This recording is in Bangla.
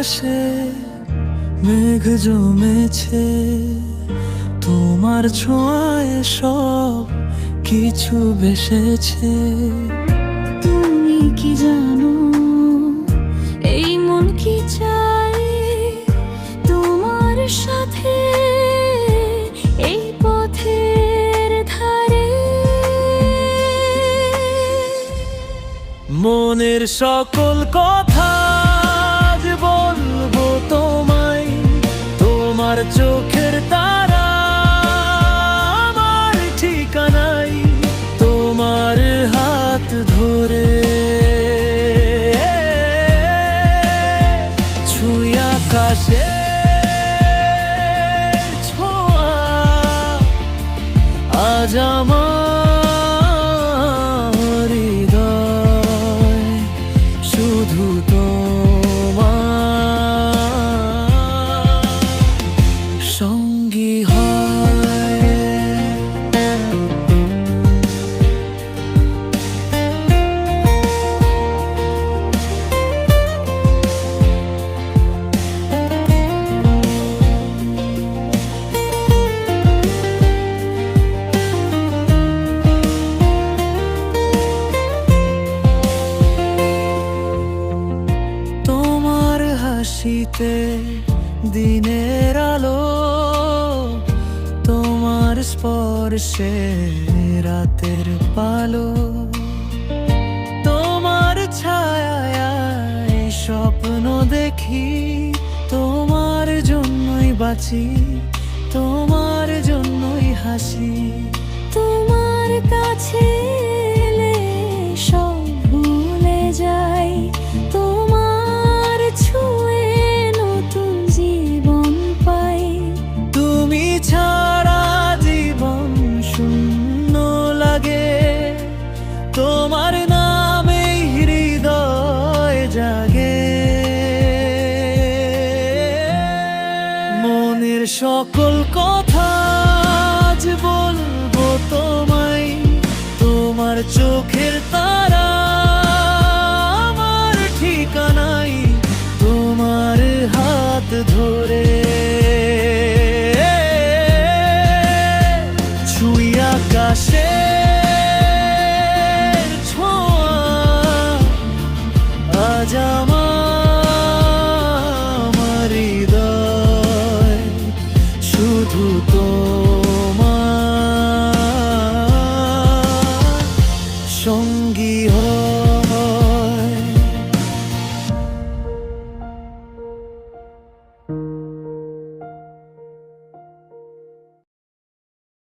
আকাশে মেঘ জমেছে, তোমার ছোঁয়ায় সব কিছু ভেসেছে। তুমি কি জানো এই মন কি চায় তোমার সাথে এই পথের ধারে? মনের সকল কথা আজ বলবো তোমায়, তোমার চোখের তারা আমার ঠিকানাই, তোমার হাত ধরে ছুঁই আকাশে ছোঁয়া আজ আমার হৃদয় শুধু তোমার সঙ্গী হয়। তোমার হাসিতে দিনের আলো, তোমার স্পর্শে রাতের পালো, তোমার ছায়ায় স্বপ্ন দেখি, তোমার জন্যই বাঁচি, তোমার জন্যই হাসি। তোমার কাছে এলে সব ভুলে যাই, তোমার ছুঁয়ে নতুন জীবন পাই। তুমি ছাড়া জীবন শূন্য লাগে, তোমার নামে হৃদয় জাগে। মনের সকল কথা আজ বলবো তোমায়, তোমার চোখের